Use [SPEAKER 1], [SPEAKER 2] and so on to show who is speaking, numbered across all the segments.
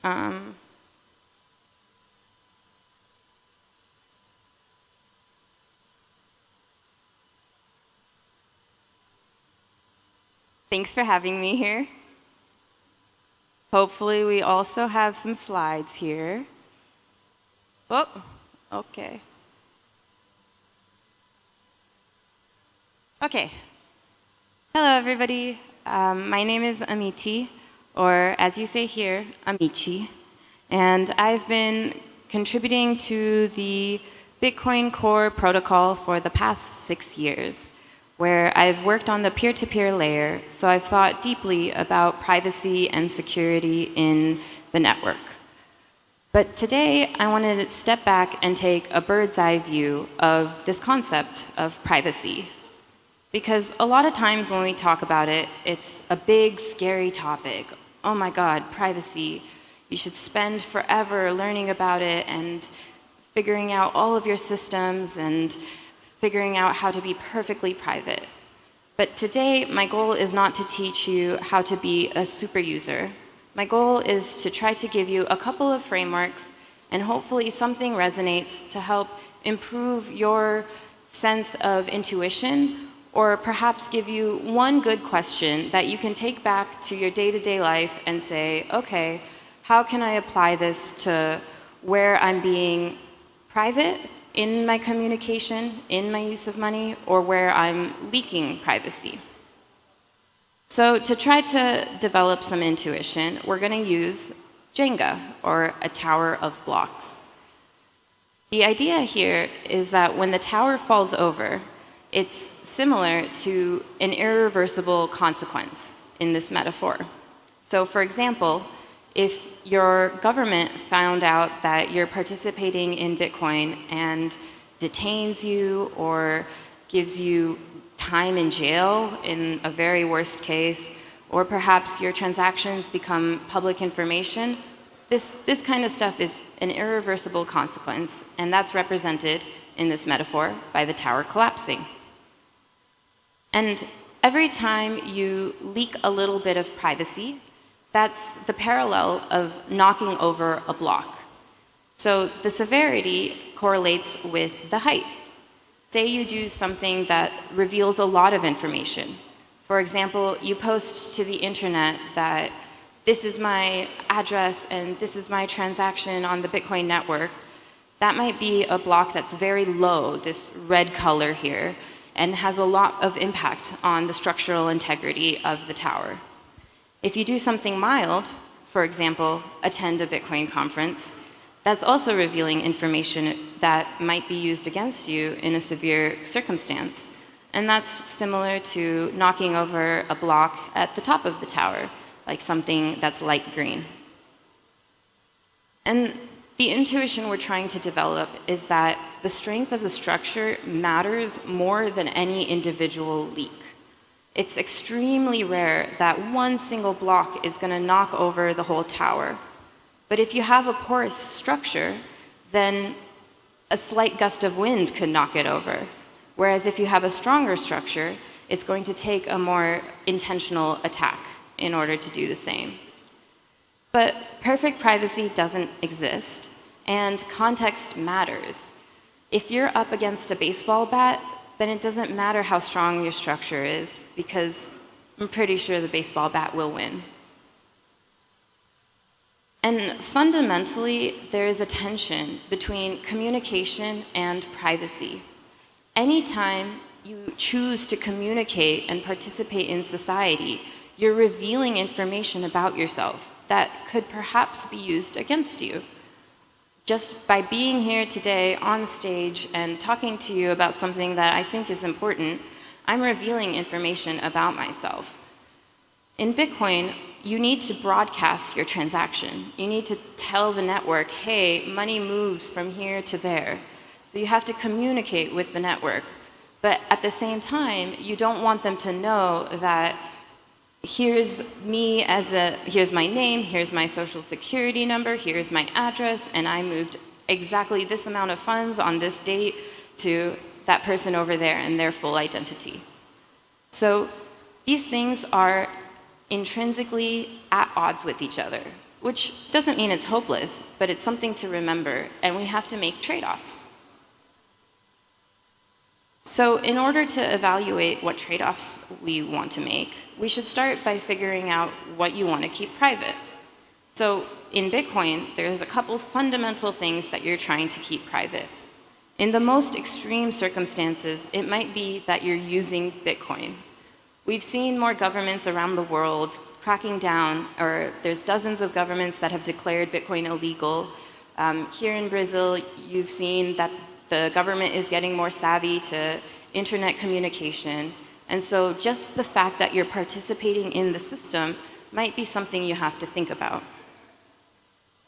[SPEAKER 1] Um, Thanks for having me here. Hopefully we also have some slides here. Oh, okay. Okay. Hello, everybody. My name is Amiti, or as you say here, Amici. And I've been contributing to the Bitcoin Core protocol for the past 6 years, where I've worked on the peer-to-peer layer, so I've thought deeply about privacy and security in the network. But today, I wanted to step back and take a bird's eye view of this concept of privacy. Because a lot of times when we talk about it, it's a big, scary topic. Oh my God, privacy. You should spend forever learning about it and figuring out all of your systems and figuring out how to be perfectly private. But today, my goal is not to teach you how to be a super user. My goal is to try to give you a couple of frameworks and hopefully something resonates to help improve your sense of intuition, or perhaps give you one good question that you can take back to your day-to-day life and say, okay, how can I apply this to where I'm being private in my communication, in my use of money, or where I'm leaking privacy? So to try to develop some intuition, we're going to use Jenga, or a tower of blocks. The idea here is that when the tower falls over, it's similar to an irreversible consequence in this metaphor. So for example, if your government found out that you're participating in Bitcoin and detains you or gives you time in jail in a very worst case, or perhaps your transactions become public information, this kind of stuff is an irreversible consequence, and that's represented in this metaphor by the tower collapsing. And every time you leak a little bit of privacy, that's the parallel of knocking over a block. So the severity correlates with the height. Say you do something that reveals a lot of information. For example, you post to the internet that this is my address and this is my transaction on the Bitcoin network. That might be a block that's very low, this red color here, and has a lot of impact on the structural integrity of the tower. If you do something mild, for example, attend a Bitcoin conference, that's also revealing information that might be used against you in a severe circumstance. And that's similar to knocking over a block at the top of the tower, like something that's light green. And the intuition we're trying to develop is that the strength of the structure matters more than any individual leak. It's extremely rare that one single block is going to knock over the whole tower. But if you have a porous structure, then a slight gust of wind could knock it over. Whereas if you have a stronger structure, it's going to take a more intentional attack in order to do the same. But perfect privacy doesn't exist, and context matters. If you're up against a baseball bat, then it doesn't matter how strong your structure is, because I'm pretty sure the baseball bat will win. And fundamentally, there is a tension between communication and privacy. Anytime you choose to communicate and participate in society, you're revealing information about yourself that could perhaps be used against you. Just by being here today on stage and talking to you about something that I think is important, I'm revealing information about myself. In Bitcoin, you need to broadcast your transaction. You need to tell the network, hey, money moves from here to there. So you have to communicate with the network. But at the same time, you don't want them to know that here's me here's my name, here's my social security number, here's my address, and I moved exactly this amount of funds on this date to that person over there and their full identity. So these things are intrinsically at odds with each other. which doesn't mean it's hopeless, but it's something to remember, and we have to make trade-offs. So in order to evaluate what trade-offs we want to make, we should start by figuring out what you want to keep private. So in Bitcoin, there's a couple fundamental things that you're trying to keep private. In the most extreme circumstances, it might be that you're using Bitcoin. We've seen more governments around the world cracking down, or there's dozens of governments that have declared Bitcoin illegal. Here in Brazil, you've seen that the government is getting more savvy to internet communication. And so just the fact that you're participating in the system might be something you have to think about.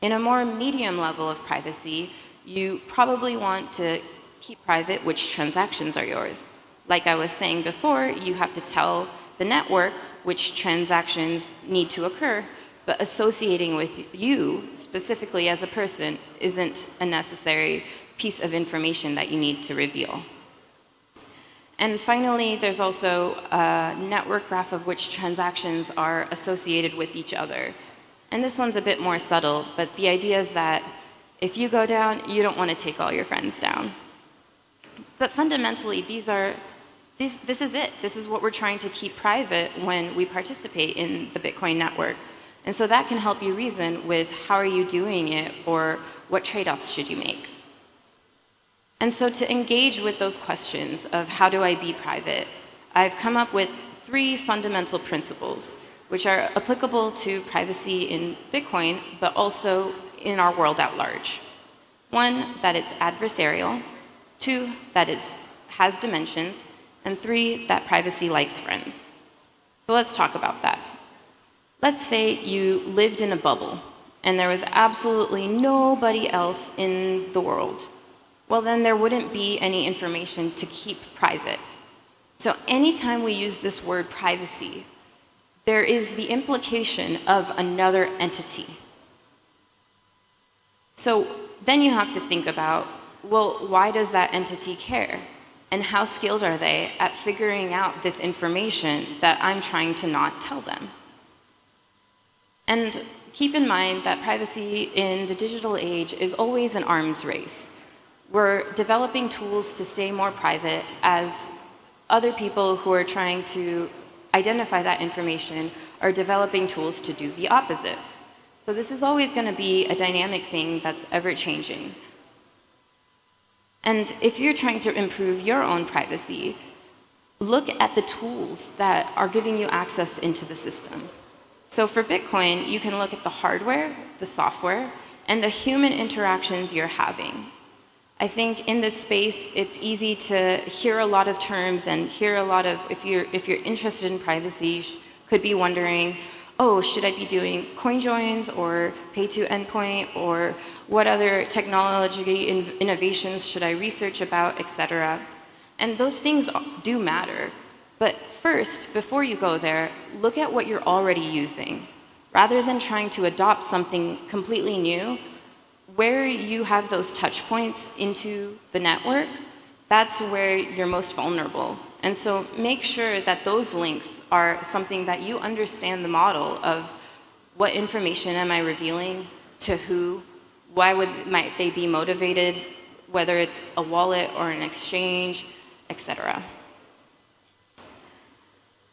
[SPEAKER 1] In a more medium level of privacy, you probably want to keep private which transactions are yours. Like I was saying before, you have to tell the network which transactions need to occur, but associating with you specifically as a person isn't a necessary piece of information that you need to reveal. And finally, there's also a network graph of which transactions are associated with each other. And this one's a bit more subtle, but the idea is that if you go down, you don't want to take all your friends down. But fundamentally, this is it. This is what we're trying to keep private when we participate in the Bitcoin network. And so that can help you reason with how are you doing it, or what trade-offs should you make. And so to engage with those questions of how do I be private, I've come up with 3 fundamental principles which are applicable to privacy in Bitcoin, but also in our world at large. 1, that it's adversarial. 2, that it has dimensions. And 3, that privacy likes friends. So let's talk about that. Let's say you lived in a bubble and there was absolutely nobody else in the world. Well, then there wouldn't be any information to keep private. So anytime we use this word privacy, there is the implication of another entity. So then you have to think about, well, why does that entity care? And how skilled are they at figuring out this information that I'm trying to not tell them? And keep in mind that privacy in the digital age is always an arms race. We're developing tools to stay more private as other people who are trying to identify that information are developing tools to do the opposite. So this is always going to be a dynamic thing that's ever-changing. And if you're trying to improve your own privacy, look at the tools that are giving you access into the system. So for Bitcoin, you can look at the hardware, the software, and the human interactions you're having. I think in this space, it's easy to hear a lot of terms and hear a lot of, if you're interested in privacy, you could be wondering, oh, should I be doing coin joins or pay to endpoint, or what other technology innovations should I research about, etc. And those things do matter. But first, before you go there, look at what you're already using. Rather than trying to adopt something completely new, where you have those touch points into the network, that's where you're most vulnerable. And so make sure that those links are something that you understand the model of what information am I revealing to who, might they be motivated, whether it's a wallet or an exchange, etc.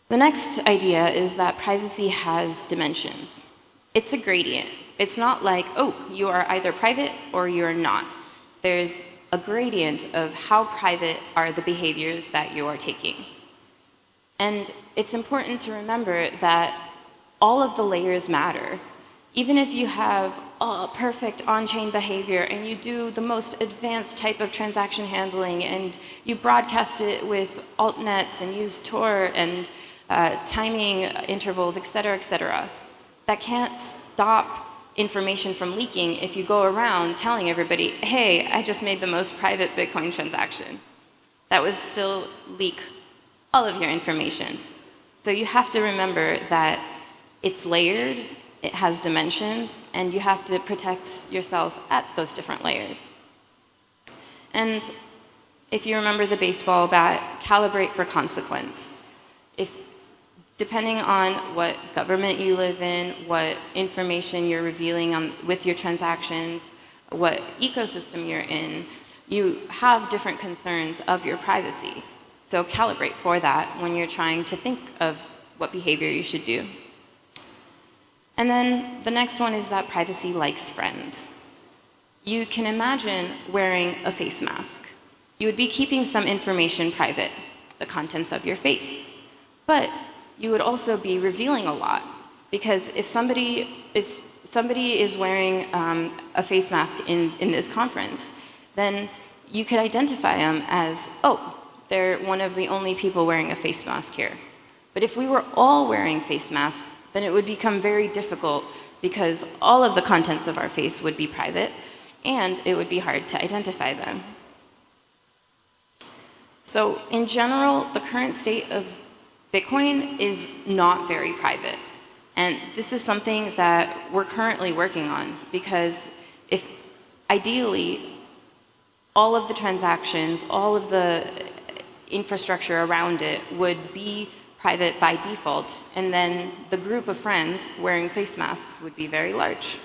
[SPEAKER 1] The next idea is that privacy has dimensions. It's a gradient. It's not like, oh, you are either private or you're not. There's a gradient of how private are the behaviors that you are taking. And it's important to remember that all of the layers matter. Even if you have perfect on-chain behavior and you do the most advanced type of transaction handling and you broadcast it with altnets and use Tor and timing intervals, et cetera, that can't stop information from leaking if you go around telling everybody, hey, I just made the most private Bitcoin transaction. That would still leak all of your information. So you have to remember that it's layered, it has dimensions, and you have to protect yourself at those different layers. And if you remember the baseball bat, calibrate for consequence. If Depending on what government you live in, what information you're revealing with your transactions, what ecosystem you're in, you have different concerns of your privacy. So calibrate for that when you're trying to think of what behavior you should do. And then the next one is that privacy likes friends. You can imagine wearing a face mask. You would be keeping some information private, the contents of your face. But you would also be revealing a lot, because if somebody is wearing a face mask in this conference, then you could identify them as, oh, they're one of the only people wearing a face mask here. But if we were all wearing face masks, then it would become very difficult, because all of the contents of our face would be private, and it would be hard to identify them. So in general, the current state of Bitcoin is not very private. And this is something that we're currently working on, because if ideally all of the transactions, all of the infrastructure around it would be private by default, and then the group of friends wearing face masks would be very large.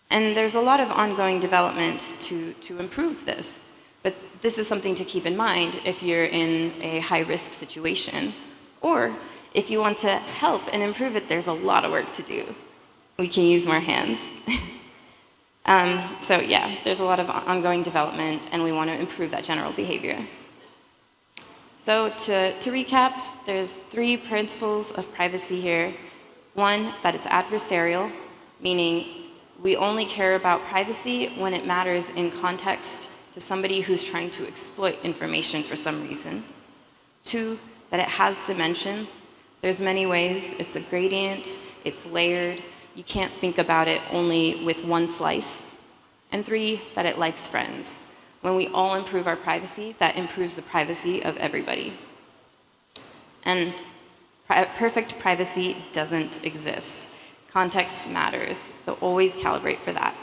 [SPEAKER 1] And there's a lot of ongoing development to improve this. But this is something to keep in mind if you're in a high-risk situation. Or if you want to help and improve it, there's a lot of work to do. We can use more hands. So yeah, there's a lot of ongoing development, and we want to improve that general behavior. So to recap, there's 3 principles of privacy here. One, that it's adversarial, meaning we only care about privacy when it matters in context to somebody who's trying to exploit information for some reason. 2, that it has dimensions. There's many ways. It's a gradient, it's layered. You can't think about it only with one slice. And 3, that it likes friends. When we all improve our privacy, that improves the privacy of everybody. And perfect privacy doesn't exist. Context matters, so always calibrate for that.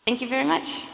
[SPEAKER 1] Thank you very much.